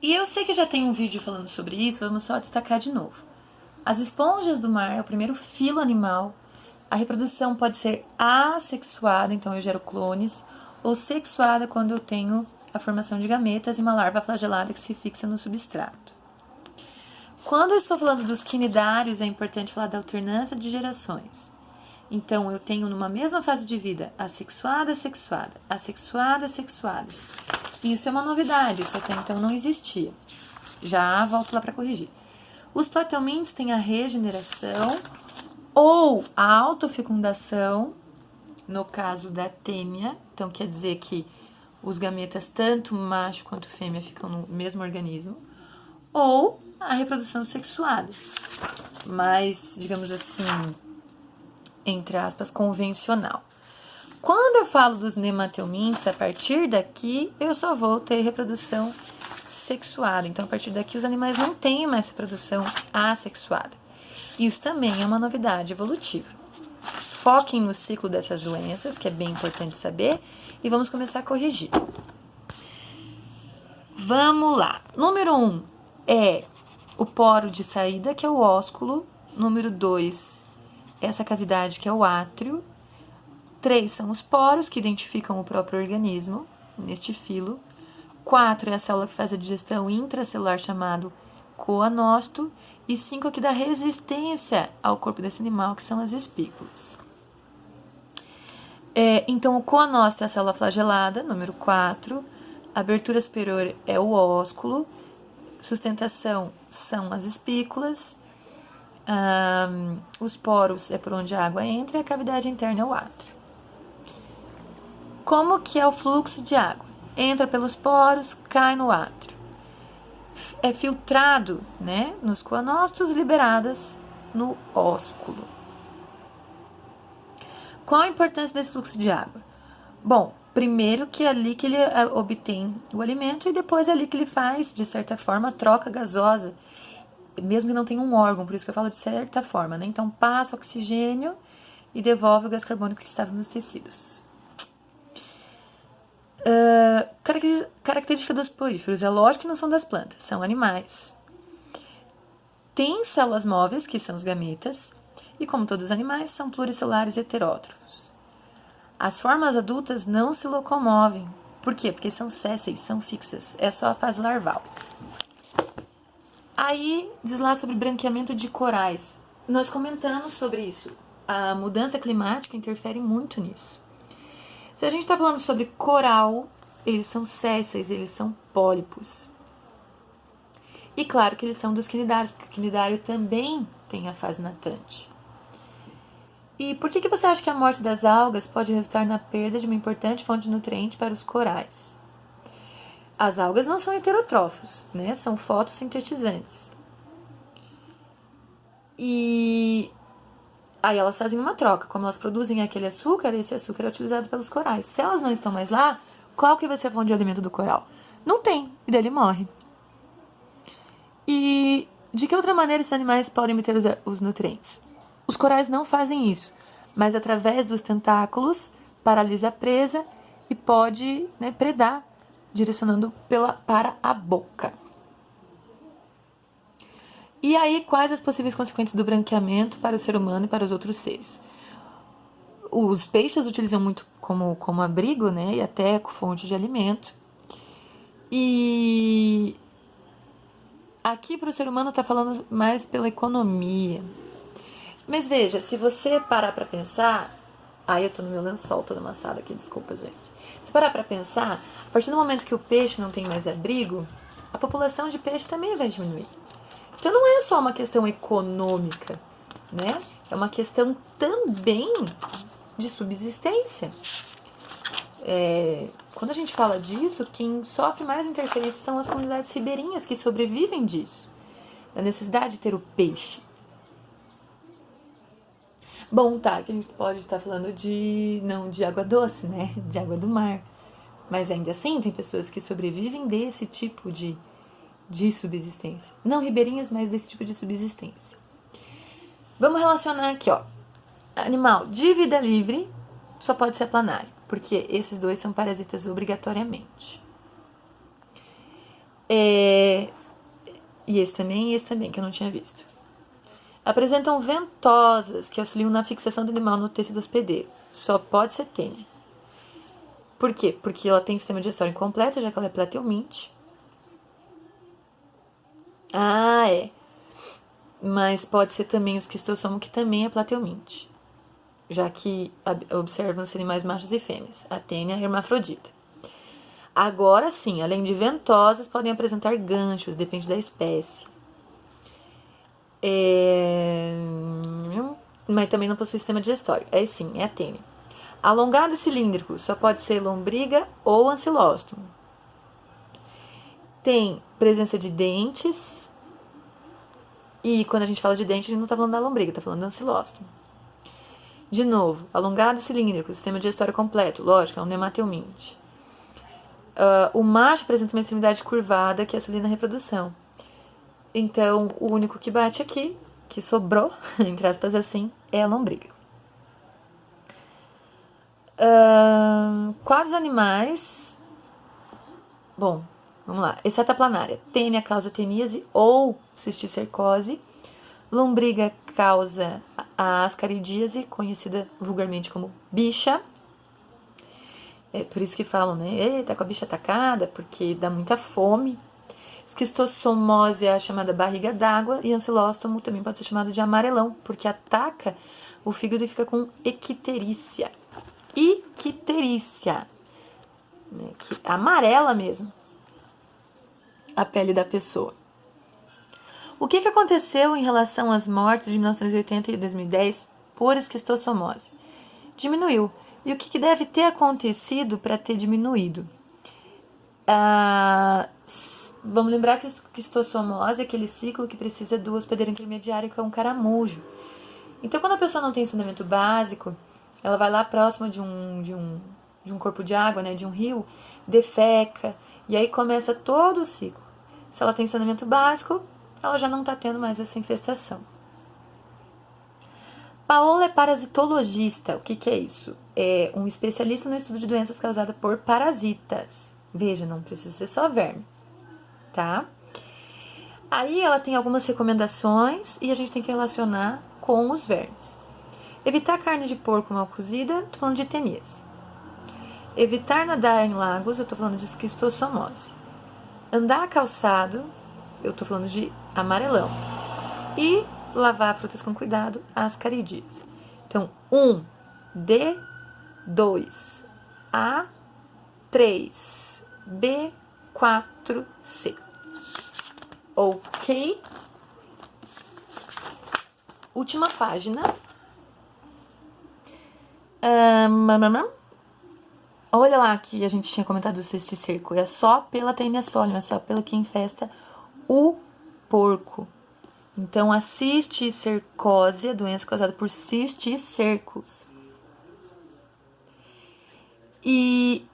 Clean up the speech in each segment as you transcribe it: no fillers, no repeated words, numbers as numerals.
E eu sei que já tem um vídeo falando sobre isso, vamos só destacar de novo. As esponjas do mar é o primeiro filo animal. A reprodução pode ser assexuada, então eu gero clones, ou sexuada quando eu tenho a formação de gametas e uma larva flagelada que se fixa no substrato. Quando eu estou falando dos quinidários, é importante falar da alternância de gerações. Então, eu tenho numa mesma fase de vida assexuada, sexuada, assexuada, sexuada. Isso é uma novidade, isso até então não existia. Já volto lá para corrigir. Os plateumintes têm a regeneração ou a autofecundação, no caso da tênia. Então, quer dizer que os gametas, tanto macho quanto fêmea, ficam no mesmo organismo. Ou a reprodução sexuada, mas, digamos assim, entre aspas, convencional. Quando eu falo dos nemateumintes, a partir daqui eu só vou ter reprodução sexuada. Então, a partir daqui, os animais não têm mais reprodução assexuada. Isso também é uma novidade evolutiva. Foquem no ciclo dessas doenças, que é bem importante saber, e vamos começar a corrigir. Vamos lá. Número 1 é o poro de saída, que é o ósculo. Número 2, essa cavidade, que é o átrio. 3 são os poros, que identificam o próprio organismo, neste filo. 4 é a célula que faz a digestão intracelular, chamado coanócito. E 5 que dá resistência ao corpo desse animal, que são as espículas. Então, o coanócito é a célula flagelada, número 4. A abertura superior é o ósculo. Sustentação são as espículas. Os poros é por onde a água entra e a cavidade interna é o átrio. Como que é o fluxo de água? Entra pelos poros, cai no átrio. É filtrado, né, nos coanócitos e liberadas no ósculo. Qual a importância desse fluxo de água? Bom, primeiro que é ali que ele obtém o alimento e depois é ali que ele faz, de certa forma, troca gasosa, mesmo que não tenha um órgão, por isso que eu falo de certa forma, né? Então, passa oxigênio e devolve o gás carbônico que estava nos tecidos. Característica dos poríferos, é lógico que não são das plantas, são animais. Tem células móveis, que são os gametas, e como todos os animais, são pluricelulares heterótrofos. As formas adultas não se locomovem. Por quê? Porque são sésseis, são fixas, é só a fase larval. Aí, diz lá sobre branqueamento de corais. Nós comentamos sobre isso. A mudança climática interfere muito nisso. Se a gente está falando sobre coral, eles são sésseis, eles são pólipos. E claro que eles são dos quinidários, porque o quinidário também tem a fase natante. E por que você acha que a morte das algas pode resultar na perda de uma importante fonte de nutriente para os corais? As algas não são heterótrofos, né? São fotossintetizantes. E aí elas fazem uma troca. Como elas produzem aquele açúcar, esse açúcar é utilizado pelos corais. Se elas não estão mais lá, qual que vai ser a fonte de alimento do coral? Não tem, e daí ele morre. E de que outra maneira esses animais podem obter os nutrientes? Os corais não fazem isso, mas através dos tentáculos paralisa a presa e pode, né, predar, direcionando para a boca. E aí, quais as possíveis consequências do branqueamento para o ser humano e para os outros seres? Os peixes utilizam muito como abrigo, né, e até fonte de alimento. E aqui para o ser humano está falando mais pela economia. Mas veja, se você parar para pensar... Ai, eu tô no meu lençol toda amassada aqui, desculpa, gente. Se parar para pensar, a partir do momento que o peixe não tem mais abrigo, a população de peixe também vai diminuir. Então não é só uma questão econômica, né? É uma questão também de subsistência. Quando a gente fala disso, quem sofre mais interferência são as comunidades ribeirinhas que sobrevivem disso, da necessidade de ter o peixe. Bom, tá, que a gente pode estar falando não de água doce, né, de água do mar, mas ainda assim tem pessoas que sobrevivem desse tipo de subsistência. Não ribeirinhas, mas desse tipo de subsistência. Vamos relacionar aqui, ó. Animal de vida livre só pode ser aplanário, porque esses dois são parasitas obrigatoriamente. E esse também, que eu não tinha visto. Apresentam ventosas que auxiliam na fixação do animal no tecido hospedeiro. Só pode ser tênia. Por quê? Porque ela tem sistema digestório incompleto, já que ela é plateuminte. Mas pode ser também o esquistossomo, que também é plateuminte, já que observam-se animais machos e fêmeas. A tênia é hermafrodita. Agora sim, além de ventosas, podem apresentar ganchos, depende da espécie. Mas também não possui sistema digestório. Sim, é a tênia. Alongado e cilíndrico, só pode ser lombriga ou ancilóstomo. Tem presença de dentes. E quando a gente fala de dente, a gente não está falando da lombriga, está falando do ancilóstomo. De novo, alongado e cilíndrico, sistema digestório completo. Lógico, é um nemateuminte. O macho apresenta uma extremidade curvada que auxilia na reprodução. Então, o único que bate aqui, que sobrou, entre aspas assim, é a lombriga. Quais animais... Bom, vamos lá. Excetaplanária. Tênia causa teníase ou cisticercose. Lombriga causa a ascaridíase, conhecida vulgarmente como bicha. É por isso que falam, né? Tá com a bicha atacada, porque dá muita fome. Esquistossomose é a chamada barriga d'água. E ancilóstomo também pode ser chamado de amarelão, porque ataca o fígado e fica com icterícia. Icterícia. Né? Que amarela mesmo a pele da pessoa. O que aconteceu em relação às mortes de 1980 e 2010 por esquistossomose? Diminuiu. E o que deve ter acontecido para ter diminuído? Vamos lembrar que esquistossomose é aquele ciclo que precisa do hospedeiro intermediário, que é um caramujo. Então, quando a pessoa não tem saneamento básico, ela vai lá próximo de um corpo de água, né, de um rio, defeca, e aí começa todo o ciclo. Se ela tem saneamento básico, ela já não está tendo mais essa infestação. Paola é parasitologista. O que é isso? É um especialista no estudo de doenças causadas por parasitas. Veja, não precisa ser só verme, tá? Aí ela tem algumas recomendações e a gente tem que relacionar com os vermes. Evitar carne de porco mal cozida, tô falando de teníase. Evitar nadar em lagos, eu tô falando de esquistossomose. Andar calçado, eu tô falando de amarelão. E lavar frutas com cuidado, ascaridíase. Então, 1, D, 2, A, 3, B, 4, C. Ok? Última página. Olha lá que a gente tinha comentado do cisticerco. É só pela Taenia solium, é só pela que infesta o porco. Então, a cisticercose é doença causada por cisticercos. E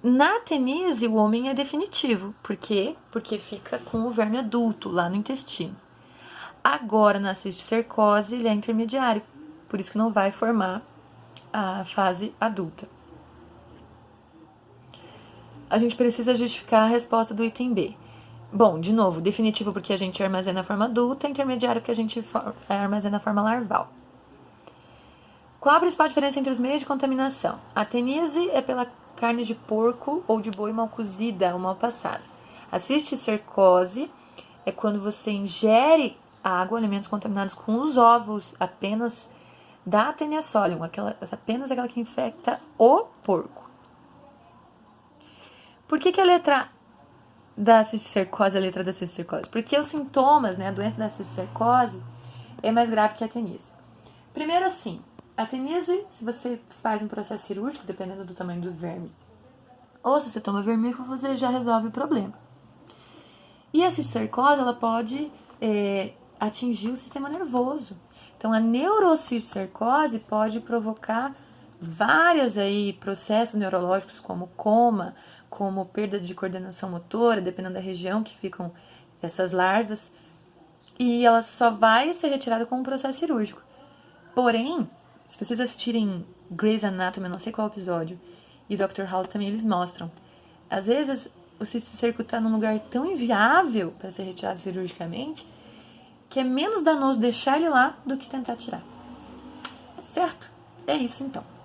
na teníase, o homem é definitivo. Por quê? Porque fica com o verme adulto lá no intestino. Agora, na cisticercose, ele é intermediário. Por isso que não vai formar a fase adulta. A gente precisa justificar a resposta do item B. Bom, de novo, definitivo porque a gente armazena a forma adulta, intermediário porque a gente armazena a forma larval. Qual a principal diferença entre os meios de contaminação? A teníase é pela carne de porco ou de boi mal cozida ou mal passada. A cisticercose é quando você ingere água, alimentos contaminados com os ovos apenas da Taenia solium, apenas aquela que infecta o porco. Por que a letra da cisticercose é a letra da cisticercose? Porque os sintomas, né, a doença da cisticercose é mais grave que a teníase. Primeiro assim, a teníase, se você faz um processo cirúrgico, dependendo do tamanho do verme, ou se você toma vermífugo, você já resolve o problema. E a cisticercose, ela pode atingir o sistema nervoso. Então, a neurocisticercose pode provocar vários processos neurológicos, como coma, como perda de coordenação motora, dependendo da região que ficam essas larvas. E ela só vai ser retirada com um processo cirúrgico. Porém, se vocês assistirem Grey's Anatomy, não sei qual episódio, e Dr. House também, eles mostram. Às vezes, o cisto cerco está num lugar tão inviável para ser retirado cirurgicamente que é menos danoso deixar ele lá do que tentar tirar. Certo? É isso então.